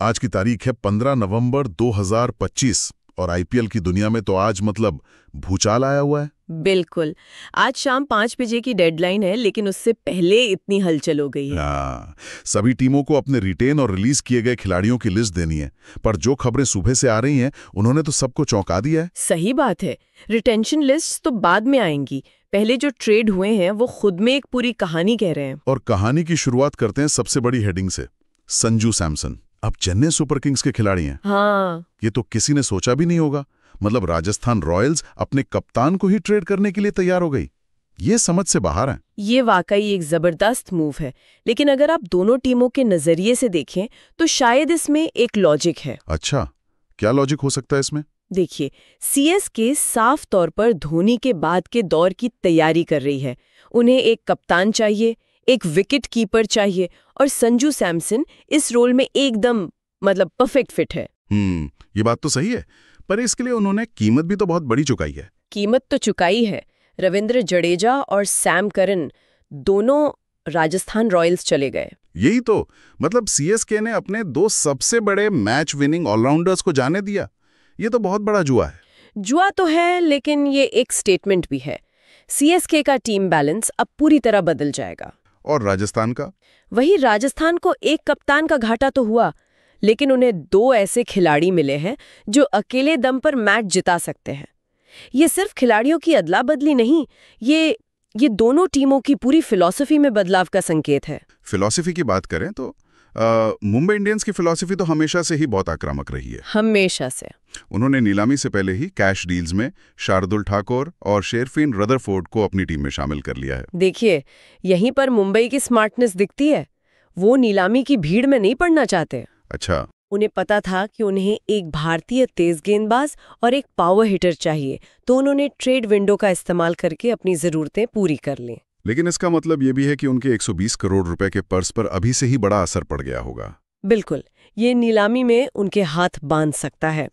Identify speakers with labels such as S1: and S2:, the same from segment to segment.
S1: आज की तारीख है 15 नवंबर 2025 और आईपीएल की दुनिया में तो आज मतलब भूचाल आया हुआ है।
S2: बिल्कुल। आज शाम 5 बजे की डेडलाइन है, लेकिन उससे पहले इतनी हलचल हो गई है।
S1: हाँ, सभी टीमों को अपने रिटेन और रिलीज किए गए खिलाड़ियों की लिस्ट देनी है, पर जो खबरें सुबह से आ रही हैं उन्होंने तो सबको चौंका दिया है।
S2: सही बात है। रिटेंशन लिस्ट तो बाद में आएंगी, पहले जो ट्रेड हुए हैं वो खुद में एक पूरी कहानी कह रहे हैं।
S1: और कहानी की शुरुआत करते हैं सबसे बड़ी हेडिंग से। संजू सैमसन अब चेन्नई सुपर किंग्स के खिलाड़ी हैं।
S2: हाँ,
S1: ये तो किसी ने सोचा भी नहीं होगा। मतलब राजस्थान रॉयल्स अपने कप्तान को ही ट्रेड करने के लिए तैयार हो गई। ये समझ से बाहर है।
S2: ये वाकई एक जबरदस्त मूव है, लेकिन अगर आप दोनों टीमों के नजरिए से देखें तो शायद इसमें एक लॉजिक है।
S1: अच्छा, क्या लॉजिक हो सकता है इसमें?
S2: देखिए, सीएसके साफ तौर पर धोनी के बाद के दौर की तैयारी कर रही है। उन्हें एक कप्तान चाहिए, एक विकेट कीपर चाहिए, और संजू सैमसन इस रोल में एकदम परफेक्ट फिट है।
S1: ये बात तो सही है, पर इसके लिए उन्होंने कीमत भी तो बहुत बड़ी चुकाई है।
S2: कीमत तो चुकाई है। रविंद्र जडेजा और सैम करन दोनों राजस्थान रॉयल्स चले गए।
S1: यही तो, मतलब सीएसके ने अपने दो सबसे बड़े मैच विनिंग ऑलराउंडर्स को जाने दिया। ये तो बहुत बड़ा जुआ है।
S2: जुआ तो है, लेकिन ये एक स्टेटमेंट भी है। सीएसके का टीम बैलेंस अब पूरी तरह बदल जाएगा।
S1: और राजस्थान का?
S2: वही, राजस्थान को एक कप्तान का घाटा तो हुआ, लेकिन उन्हें दो ऐसे खिलाड़ी मिले हैं जो अकेले दम पर मैच जिता सकते हैं। ये सिर्फ खिलाड़ियों की अदला बदली नहीं, ये दोनों टीमों की पूरी फिलॉसफी में बदलाव का संकेत है।
S1: फिलॉसफी की बात करें तो मुंबई इंडियंस की फिलॉसफी तो हमेशा से ही बहुत आक्रामक रही है।
S2: हमेशा से।
S1: उन्होंने नीलामी से पहले ही कैश डील्स में शार्दुल ठाकुर और शेरफिन रदरफोर्ड को अपनी टीम में शामिल कर लिया है।
S2: देखिए, यहीं पर मुंबई की स्मार्टनेस दिखती है। वो नीलामी की भीड़ में नहीं पड़ना चाहते।
S1: अच्छा।
S2: उन्हें पता था कि उन्हें एक भारतीय तेज गेंदबाज और एक पावर हिटर चाहिए, तो उन्होंने ट्रेड विंडो का इस्तेमाल करके अपनी जरूरतें पूरी कर लीं।
S1: लेकिन इसका मतलब ये भी है कि उनके 120 करोड़ रुपए के पर्स पर अभी से ही बड़ा असर पड़ गया होगा।
S2: बिल्कुल, ये नीलामी में उनके हाथ बांध सकता है।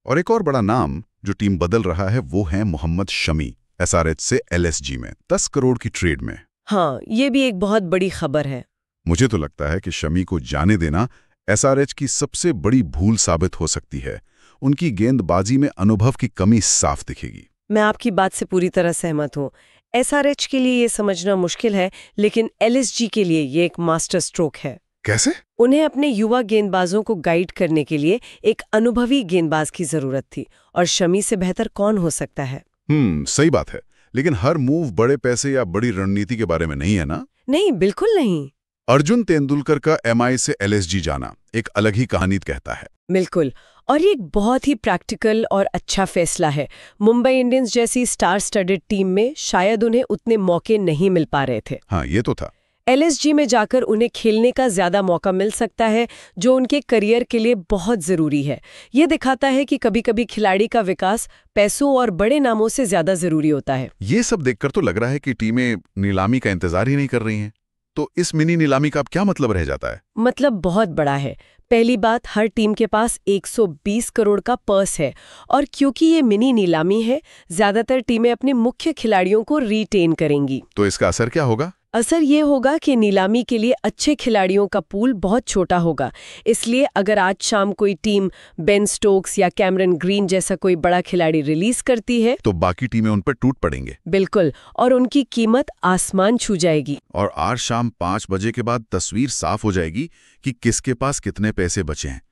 S1: और एक और बड़ा नाम जो टीम बदल रहा है वो है मोहम्मद शमी, एसआरएच से एलएसजी में 10 करोड़ की ट्रेड में।
S2: हाँ, ये भी एक बहुत बड़ी खबर है।
S1: मुझे तो लगता है कि शमी को जाने देना एसआरएच की सबसे बड़ी भूल साबित हो सकती है। उनकी गेंदबाजी में अनुभव की कमी साफ दिखेगी।
S2: मैं आपकी बात से पूरी तरह सहमत हूँ। एसआरएच के लिए ये समझना मुश्किल है, लेकिन एलएसजी के लिए ये एक मास्टर स्ट्रोक है।
S1: कैसे?
S2: उन्हें अपने युवा गेंदबाजों को गाइड करने के लिए एक अनुभवी गेंदबाज की जरूरत थी, और शमी से बेहतर कौन हो सकता है।
S1: सही बात है, लेकिन हर मूव बड़े पैसे या बड़ी रणनीति के बारे में नहीं है ना?
S2: नहीं, बिल्कुल नहीं।
S1: अर्जुन तेंदुलकर का एमआई से एलएसजी जाना एक अलग ही कहानी कहता है।
S2: बिल्कुल, और ये एक बहुत ही प्रैक्टिकल और अच्छा फैसला है। मुंबई इंडियंस जैसी स्टार स्टडेड टीम में शायद उन्हें उतने मौके नहीं मिल पा रहे थे।
S1: हाँ, ये तो था।
S2: एलएसजी में जाकर उन्हें खेलने का ज्यादा मौका मिल सकता है, जो उनके करियर के लिए बहुत जरूरी है। ये दिखाता है कि कभी-कभी खिलाड़ी का विकास पैसों और बड़े नामों से ज्यादा जरूरी होता है।
S1: ये सब देखकर तो लग रहा है कि टीमें नीलामी का इंतजार ही नहीं कर रही हैं। तो इस मिनी नीलामी का अब क्या मतलब रह जाता है?
S2: मतलब बहुत बड़ा है। पहली बात, हर टीम के पास 120 करोड़ का पर्स है, और क्योंकि ये मिनी नीलामी है, ज्यादातर टीमें अपने मुख्य खिलाड़ियों को रिटेन करेंगी।
S1: तो इसका असर क्या होगा?
S2: असर ये होगा कि नीलामी के लिए अच्छे खिलाड़ियों का पूल बहुत छोटा होगा। इसलिए अगर आज शाम कोई टीम बेन स्टोक्स या कैमरन ग्रीन जैसा कोई बड़ा खिलाड़ी रिलीज करती है,
S1: तो बाकी टीमें उन पर टूट पड़ेंगे।
S2: बिल्कुल, और उनकी कीमत आसमान छू जाएगी।
S1: और आज शाम 5 बजे के बाद तस्वीर साफ हो जाएगी कि किसके पास कितने पैसे बचे हैं।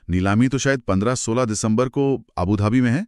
S1: नीलामी तो शायद 15-16 दिसंबर को अबू धाबी में है।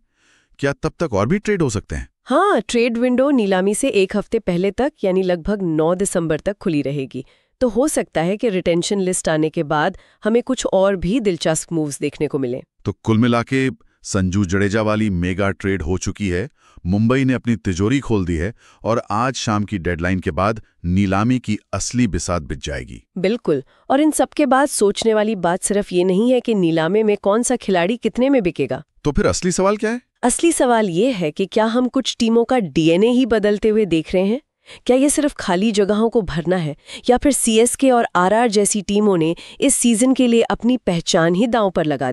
S1: क्या तब तक और भी ट्रेड हो सकते हैं?
S2: हाँ, ट्रेड विंडो नीलामी से एक हफ्ते पहले तक, यानी लगभग 9 दिसंबर तक खुली रहेगी। तो हो सकता है कि रिटेंशन लिस्ट आने के बाद हमें कुछ और भी दिलचस्प मूव्स देखने को मिले।
S1: तो कुल मिला के संजू जडेजा वाली मेगा ट्रेड हो चुकी है, मुंबई ने अपनी तिजोरी खोल दी है, और आज शाम की डेडलाइन के बाद नीलामी की असली बिसात बिछ जाएगी।
S2: बिल्कुल, और इन सब के बाद सोचने वाली बात सिर्फ ये नहीं है कि नीलामे में कौन सा खिलाड़ी कितने में बिकेगा।
S1: तो फिर असली सवाल क्या है?
S2: असली सवाल ये है कि क्या हम कुछ टीमों का डीएनए ही बदलते हुए देख रहे हैं? क्या ये सिर्फ खाली जगहों को भरना है, या फिर सीएसके और आरआर जैसी टीमों ने इस सीजन के लिए अपनी पहचान ही दांव पर लगा दी?